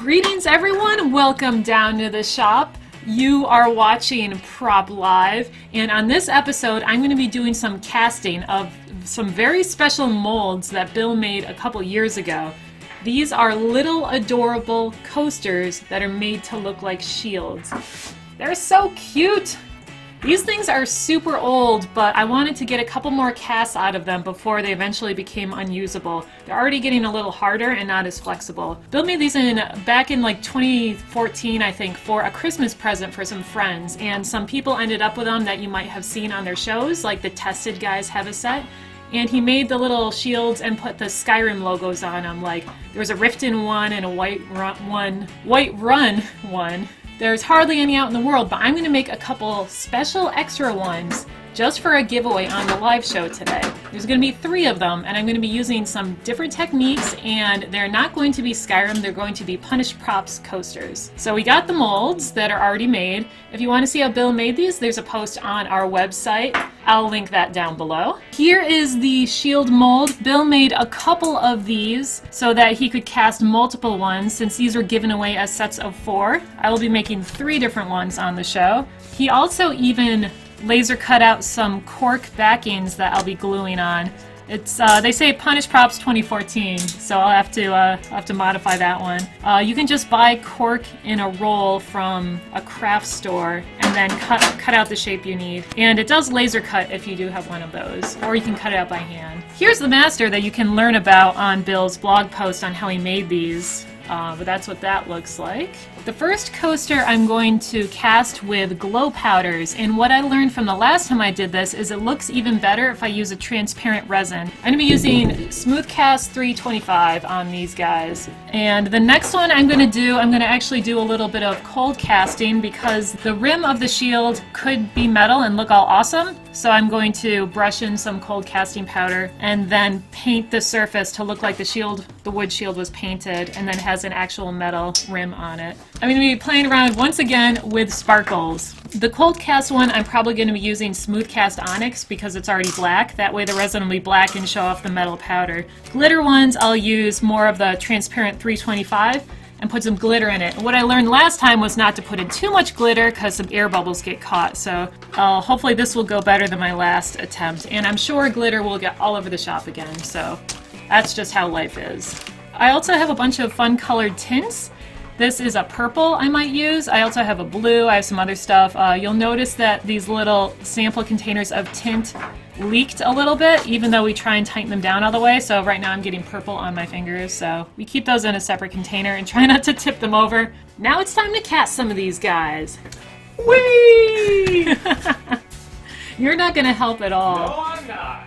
Greetings everyone, welcome down to the shop. You are watching Prop Live, and on this episode I'm going to be doing some casting of some very special molds that Bill made a couple years ago. These are little adorable coasters that are made to look like shields. They're so cute! These things are super old, but I wanted to get a couple more casts out of them before they eventually became unusable. They're already getting a little harder and not as flexible. Bill made these back in like 2014, I think, for a Christmas present for some friends, and some people ended up with them that you might have seen on their shows, like the Tested guys have a set. And he made the little shields and put the Skyrim logos on them, like there was a Riften one and a Whiterun one. There's hardly any out in the world, but I'm going to make a couple special extra ones just for a giveaway on the live show today. There's going to be 3 of them, and I'm going to be using some different techniques, and they're not going to be Skyrim, they're going to be Punished Props coasters. So we got the molds that are already made. If you want to see how Bill made these, there's a post on our website. I'll link that down below. Here is the shield mold. Bill made a couple of these so that he could cast multiple ones, since these were given away as sets of 4. I will be making 3 different ones on the show. He also even laser cut out some cork backings that I'll be gluing on. It's they say Punished Props 2014, so I'll have to modify that one. You can just buy cork in a roll from a craft store and then cut out the shape you need. And it does laser cut if you do have one of those, or you can cut it out by hand. Here's the master that you can learn about on Bill's blog post on how he made these. But that's what that looks like. The first coaster I'm going to cast with glow powders, and what I learned from the last time I did this is it looks even better if I use a transparent resin. I'm going to be using Smooth Cast 325 on these guys. And the next one I'm going to actually do a little bit of cold casting, because the rim of the shield could be metal and look all awesome. So I'm going to brush in some cold casting powder and then paint the surface to look like the wood shield was painted and then has an actual metal rim on it. I'm going to be playing around once again with sparkles. The cold cast one, I'm probably going to be using Smooth Cast Onyx because it's already black. That way the resin will be black and show off the metal powder. Glitter ones, I'll use more of the transparent 325 and put some glitter in it. And what I learned last time was not to put in too much glitter because some air bubbles get caught. So hopefully this will go better than my last attempt. And I'm sure glitter will get all over the shop again. So that's just how life is. I also have a bunch of fun colored tints. This is a purple I might use. I also have a blue. I have some other stuff. You'll notice that these little sample containers of tint leaked a little bit, even though we try and tighten them down all the way. So right now I'm getting purple on my fingers. So we keep those in a separate container and try not to tip them over. Now it's time to cast some of these guys. Whee! You're not going to help at all. No, I'm not.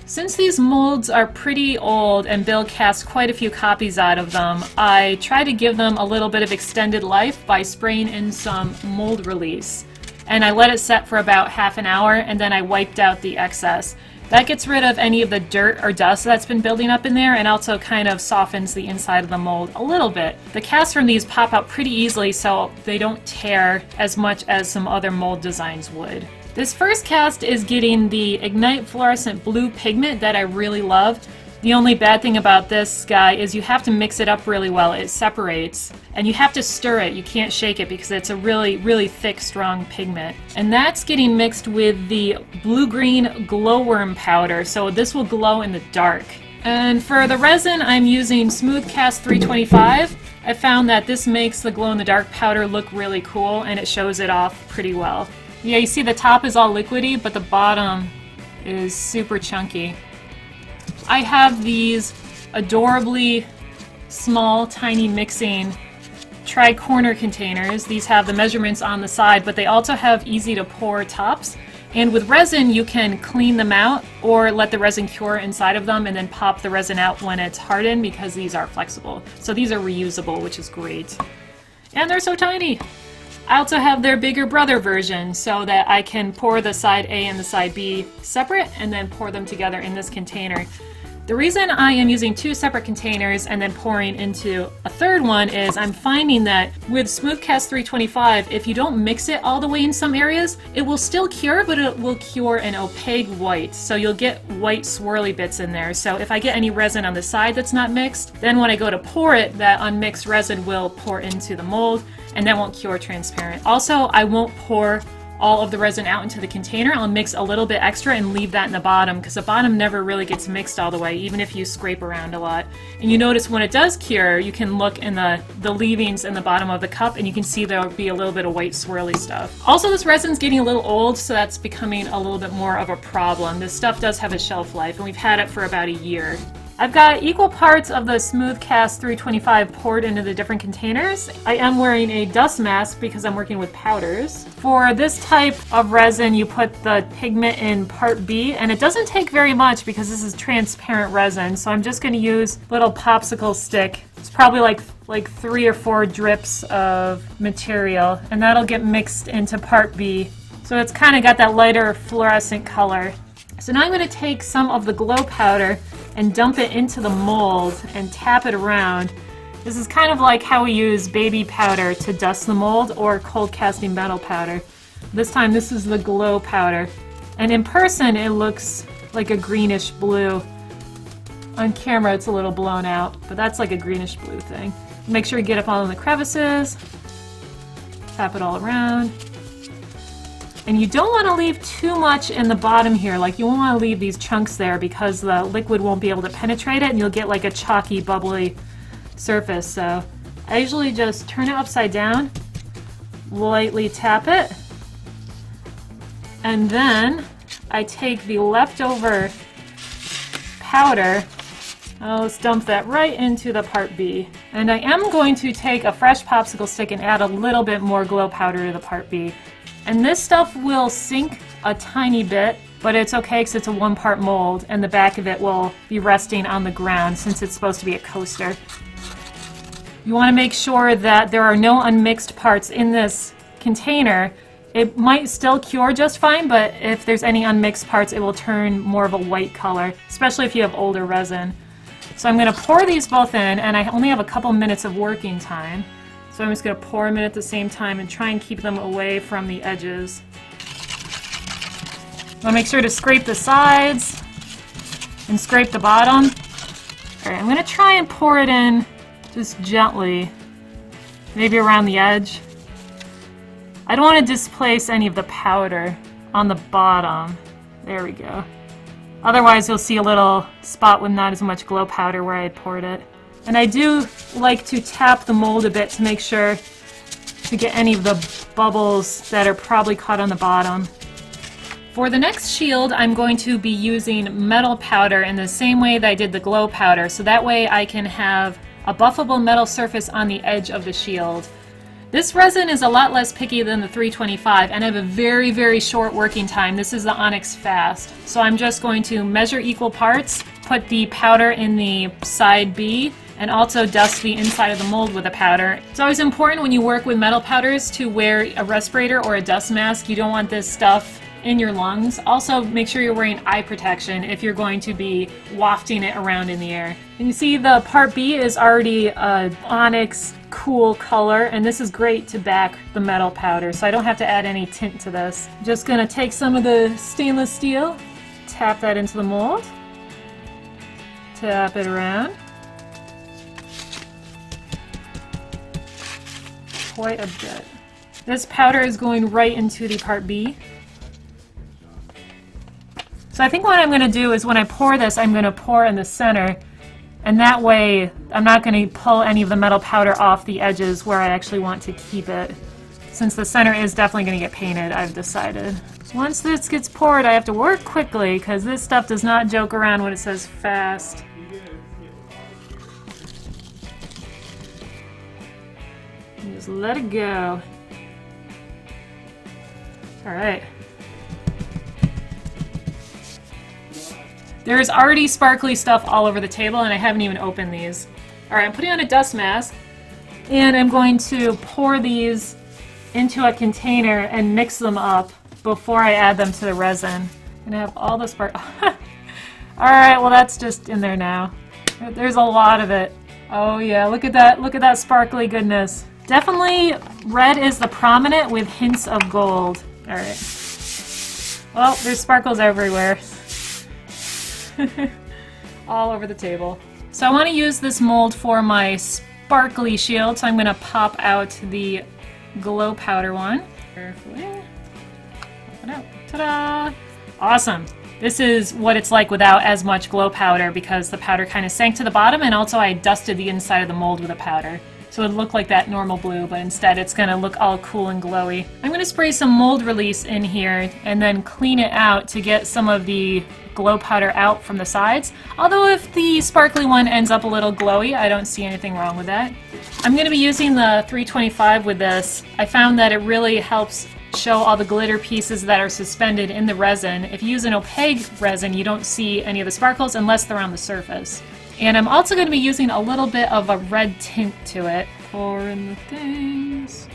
Since these molds are pretty old and Bill cast quite a few copies out of them, I try to give them a little bit of extended life by spraying in some mold release. And I let it set for about half an hour, and then I wiped out the excess. That gets rid of any of the dirt or dust that's been building up in there, and also kind of softens the inside of the mold a little bit. The casts from these pop out pretty easily, so they don't tear as much as some other mold designs would. This first cast is getting the Ignite Fluorescent Blue pigment that I really love. The only bad thing about this guy is you have to mix it up really well. It separates, and you have to stir it. You can't shake it because it's a really, really thick, strong pigment. And that's getting mixed with the blue-green glowworm powder, so this will glow in the dark. And for the resin, I'm using Smooth Cast 325. I found that this makes the glow-in-the-dark powder look really cool, and it shows it off pretty well. Yeah, you see the top is all liquidy, but the bottom is super chunky. I have these adorably small, tiny mixing tri-corner containers. These have the measurements on the side, but they also have easy to pour tops. And with resin, you can clean them out or let the resin cure inside of them and then pop the resin out when it's hardened, because these are flexible. So these are reusable, which is great. And they're so tiny! I also have their bigger brother version so that I can pour the side A and the side B separate and then pour them together in this container. The reason I am using 2 separate containers and then pouring into a third one is I'm finding that with Smoothcast 325, if you don't mix it all the way in some areas, it will still cure, but it will cure an opaque white. So you'll get white swirly bits in there. So if I get any resin on the side that's not mixed, then when I go to pour it, that unmixed resin will pour into the mold and that won't cure transparent. Also, I won't pour all of the resin out into the container. I'll mix a little bit extra and leave that in the bottom because the bottom never really gets mixed all the way, even if you scrape around a lot. And you notice when it does cure, you can look in the leavings in the bottom of the cup and you can see there'll be a little bit of white swirly stuff. Also, this resin's getting a little old, so that's becoming a little bit more of a problem. This stuff does have a shelf life and we've had it for about a year. I've got equal parts of the Smoothcast 325 poured into the different containers. I am wearing a dust mask because I'm working with powders. For this type of resin, you put the pigment in part B, and it doesn't take very much because this is transparent resin, so I'm just going to use a little popsicle stick. It's probably like 3 or 4 drips of material, and that'll get mixed into part B. So it's kind of got that lighter fluorescent color. So now I'm going to take some of the glow powder and dump it into the mold and tap it around. This is kind of like how we use baby powder to dust the mold or cold casting metal powder. This time this is the glow powder. And in person it looks like a greenish blue. On camera it's a little blown out, but that's like a greenish blue thing. Make sure you get up all in the crevices. Tap it all around. And you don't want to leave too much in the bottom here, like you won't want to leave these chunks there because the liquid won't be able to penetrate it and you'll get like a chalky, bubbly surface. So I usually just turn it upside down, lightly tap it, and then I take the leftover powder. I'll just dump that right into the part B. And I am going to take a fresh popsicle stick and add a little bit more glow powder to the part B. And this stuff will sink a tiny bit, but it's okay because it's a 1-part mold and the back of it will be resting on the ground since it's supposed to be a coaster. You want to make sure that there are no unmixed parts in this container. It might still cure just fine, but if there's any unmixed parts, it will turn more of a white color, especially if you have older resin. So I'm going to pour these both in, and I only have a couple minutes of working time. So I'm just going to pour them in at the same time and try and keep them away from the edges. I'll make sure to scrape the sides and scrape the bottom. Alright, I'm going to try and pour it in just gently, maybe around the edge. I don't want to displace any of the powder on the bottom. There we go. Otherwise you'll see a little spot with not as much glow powder where I had poured it. And I do like to tap the mold a bit to make sure to get any of the bubbles that are probably caught on the bottom. For the next shield, I'm going to be using metal powder in the same way that I did the glow powder, so that way I can have a buffable metal surface on the edge of the shield. This resin is a lot less picky than the 325, and I have a very, very short working time. This is the Onyx Fast. So I'm just going to measure equal parts, put the powder in the side B, and also dust the inside of the mold with a powder. It's always important when you work with metal powders to wear a respirator or a dust mask. You don't want this stuff in your lungs. Also, make sure you're wearing eye protection if you're going to be wafting it around in the air. And you see the part B is already an onyx cool color, and this is great to back the metal powder, so I don't have to add any tint to this. I'm just gonna take some of the stainless steel, tap that into the mold, tap it around. Quite a bit. This powder is going right into the part B. So I think what I'm going to do is when I pour this, I'm going to pour in the center, and that way I'm not going to pull any of the metal powder off the edges where I actually want to keep it. Since the center is definitely going to get painted, I've decided. Once this gets poured, I have to work quickly because this stuff does not joke around when it says fast. Just let it go. Alright. There's already sparkly stuff all over the table and I haven't even opened these. Alright, I'm putting on a dust mask and I'm going to pour these into a container and mix them up before I add them to the resin. I'm gonna have all the spark. Alright, well that's just in there now. There's a lot of it. Oh yeah, look at that sparkly goodness. Definitely red is the prominent with hints of gold. Alright. Well, there's sparkles everywhere. All over the table. So I want to use this mold for my sparkly shield, so I'm going to pop out the glow powder one. Carefully. Pop it out. Ta-da! Awesome! This is what it's like without as much glow powder because the powder kind of sank to the bottom, and also I dusted the inside of the mold with a powder. So it would look like that normal blue, but instead it's going to look all cool and glowy. I'm going to spray some mold release in here and then clean it out to get some of the glow powder out from the sides. Although if the sparkly one ends up a little glowy, I don't see anything wrong with that. I'm going to be using the 325 with this. I found that it really helps show all the glitter pieces that are suspended in the resin. If you use an opaque resin, you don't see any of the sparkles unless they're on the surface. And I'm also going to be using a little bit of a red tint to it. Pour in the things.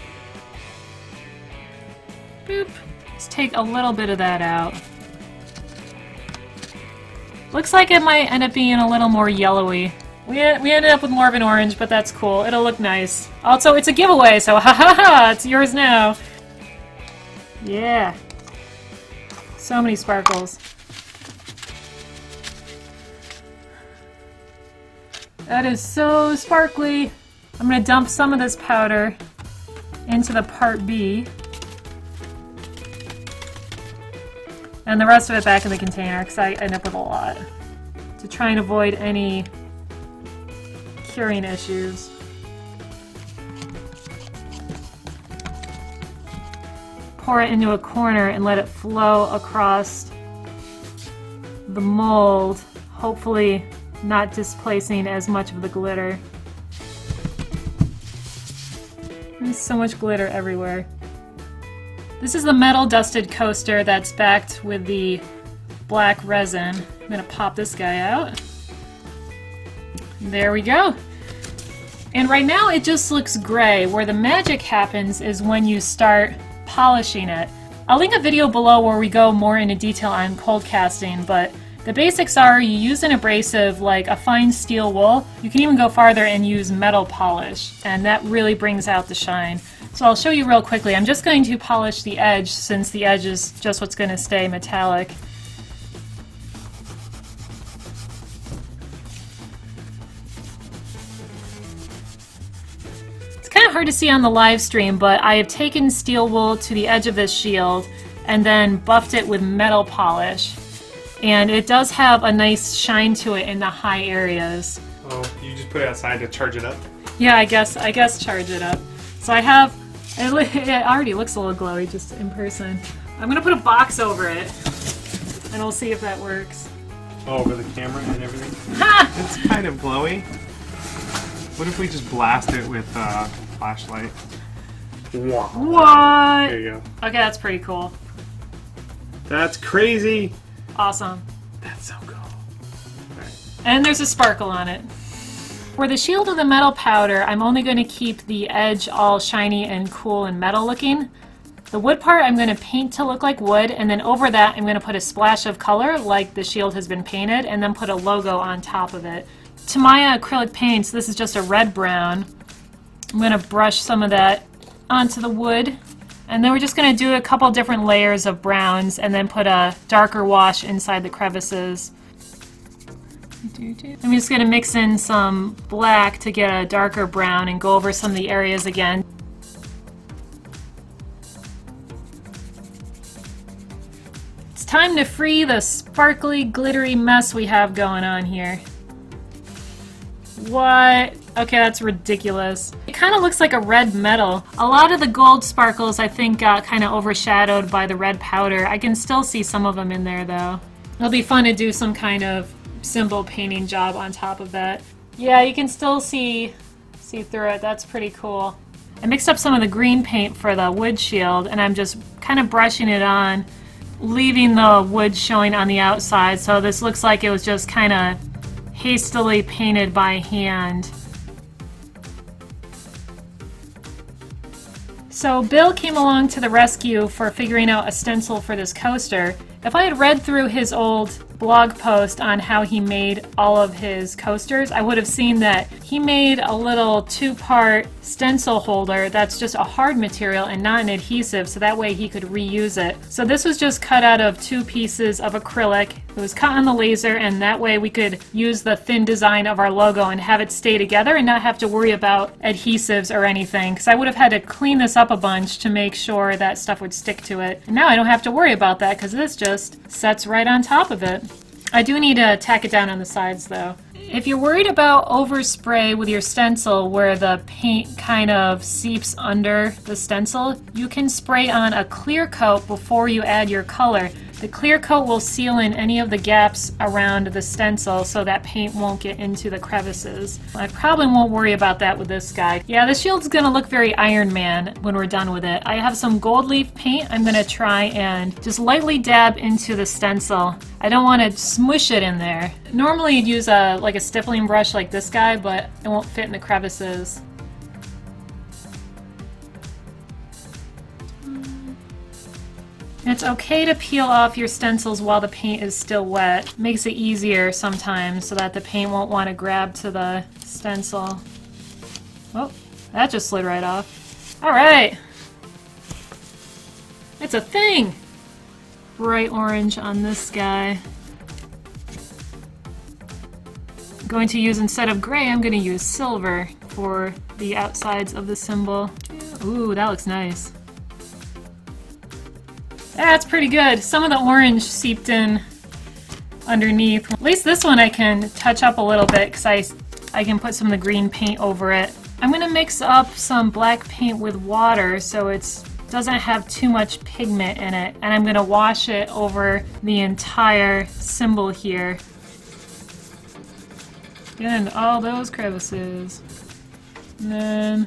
Boop. Let's take a little bit of that out. Looks like it might end up being a little more yellowy. We ended up with more of an orange, but that's cool. It'll look nice. Also, it's a giveaway, so ha ha ha! It's yours now. Yeah. So many sparkles. That is so sparkly. I'm going to dump some of this powder into the part B. And the rest of it back in the container because I end up with a lot. To try and avoid any curing issues. Pour it into a corner and let it flow across the mold, hopefully not displacing as much of the glitter. There's so much glitter everywhere. This is the metal dusted coaster that's backed with the black resin. I'm gonna pop this guy out. There we go. And right now it just looks gray. Where the magic happens is when you start polishing it. I'll link a video below where we go more into detail on cold casting, but the basics are you use an abrasive like a fine steel wool. You can even go farther and use metal polish, and that really brings out the shine. So I'll show you real quickly. I'm just going to polish the edge since the edge is just what's going to stay metallic. It's kind of hard to see on the live stream, but I have taken steel wool to the edge of this shield and then buffed it with metal polish. And it does have a nice shine to it in the high areas. Oh, you just put it outside to charge it up? Yeah, I guess charge it up. So I have, it already looks a little glowy just in person. I'm gonna put a box over it, and we'll see if that works. Oh, over the camera and everything? Ha! It's kind of glowy. What if we just blast it with a flashlight? What? There you go. Okay, that's pretty cool. That's crazy! Awesome. That's so cool. Right. And there's a sparkle on it. For the shield of the metal powder, I'm only going to keep the edge all shiny and cool and metal looking. The wood part I'm going to paint to look like wood, and then over that I'm going to put a splash of color like the shield has been painted, and then put a logo on top of it. To my acrylic paints, this is just a red-brown. I'm going to brush some of that onto the wood. And then we're just going to do a couple different layers of browns and then put a darker wash inside the crevices. I'm just going to mix in some black to get a darker brown and go over some of the areas again. It's time to free the sparkly, glittery mess we have going on here. What? Okay, that's ridiculous. It kind of looks like a red metal. A lot of the gold sparkles I think got kind of overshadowed by the red powder. I can still see some of them in there though. It'll be fun to do some kind of symbol painting job on top of that. Yeah, you can still see through it. That's pretty cool. I mixed up some of the green paint for the wood shield and I'm just kind of brushing it on, leaving the wood showing on the outside, so this looks like it was just kind of hastily painted by hand. So Bill came along to the rescue for figuring out a stencil for this coaster. If I had read through his old blog post on how he made all of his coasters, I would have seen that he made a little 2-part stencil holder that's just a hard material and not an adhesive, so that way he could reuse it. So this was just cut out of 2 pieces of acrylic. It was cut on the laser, and that way we could use the thin design of our logo and have it stay together and not have to worry about adhesives or anything, because I would have had to clean this up a bunch to make sure that stuff would stick to it. And now I don't have to worry about that because this just sets right on top of it. I do need to tack it down on the sides though. If you're worried about overspray with your stencil where the paint kind of seeps under the stencil, you can spray on a clear coat before you add your color. The clear coat will seal in any of the gaps around the stencil so that paint won't get into the crevices. I probably won't worry about that with this guy. Yeah, the shield's gonna look very Iron Man when we're done with it. I have some gold leaf paint I'm gonna try and just lightly dab into the stencil. I don't want to smush it in there. Normally you'd use like a stippling brush like this guy, but it won't fit in the crevices. It's okay to peel off your stencils while the paint is still wet. Makes it easier sometimes so that the paint won't want to grab to the stencil. Oh, that just slid right off. Alright! It's a thing! Bright orange on this guy. I'm going to use, instead of gray, I'm going to use silver for the outsides of the symbol. Ooh, that looks nice. That's pretty good. Some of the orange seeped in underneath. At least this one I can touch up a little bit because I can put some of the green paint over it. I'm going to mix up some black paint with water so it doesn't have too much pigment in it. And I'm going to wash it over the entire symbol here. Get in all those crevices. And then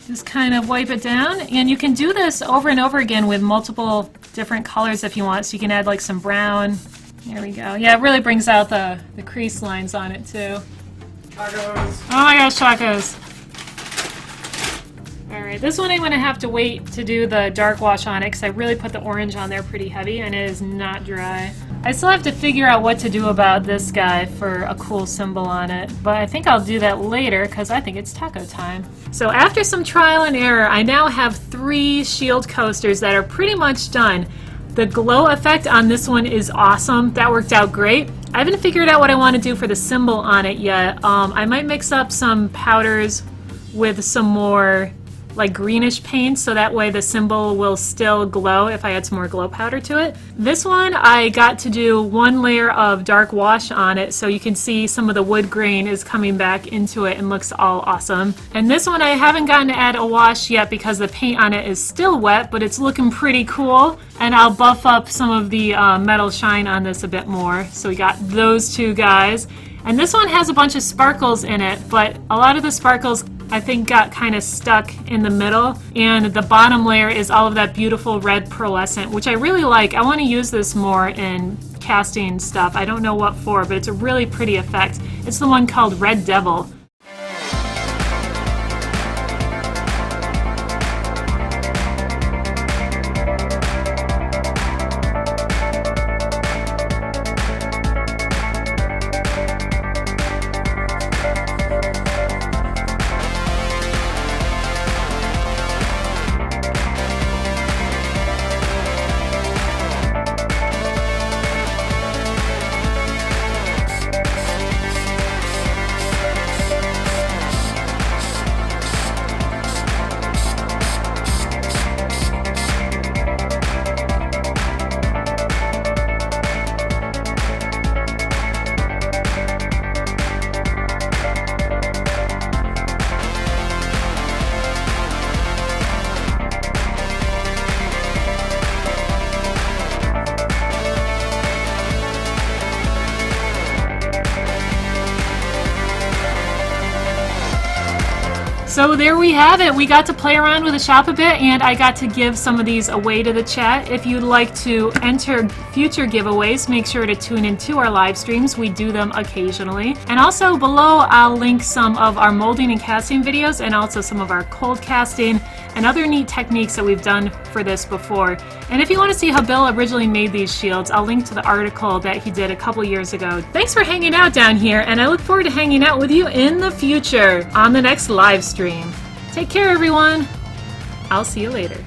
just kind of wipe it down. And you can do this over and over again with multiple different colors if you want, so you can add like some brown. There we go. Yeah, it really brings out the crease lines on it too. Tacos. Oh my gosh, tacos. Alright, this one I'm going to have to wait to do the dark wash on it because I really put the orange on there pretty heavy and it is not dry. I still have to figure out what to do about this guy for a cool symbol on it, but I think I'll do that later because I think it's taco time. So after some trial and error, I now have 3 shield coasters that are pretty much done. The glow effect on this one is awesome. That worked out great. I haven't figured out what I want to do for the symbol on it yet. I might mix up some powders with some more like greenish paint so that way the symbol will still glow if I add some more glow powder to it. This one I got to do 1 layer of dark wash on it so you can see some of the wood grain is coming back into it and looks all awesome. And this one I haven't gotten to add a wash yet because the paint on it is still wet, but it's looking pretty cool, and I'll buff up some of the metal shine on this a bit more. So we got those 2 guys. And this one has a bunch of sparkles in it, but a lot of the sparkles I think got kind of stuck in the middle, and the bottom layer is all of that beautiful red pearlescent, which I really like. I want to use this more in casting stuff. I don't know what for, but it's a really pretty effect. It's the one called Red Devil. So there we have it. We got to play around with the shop a bit, and I got to give some of these away to the chat. If you'd like to enter future giveaways, make sure to tune into our live streams. We do them occasionally. And also below, I'll link some of our molding and casting videos and also some of our cold casting. and other neat techniques that we've done for this before. And if you want to see how Bill originally made these shields, I'll link to the article that he did a couple years ago. Thanks for hanging out down here, and I look forward to hanging out with you in the future on the next live stream. Take care, everyone. I'll see you later.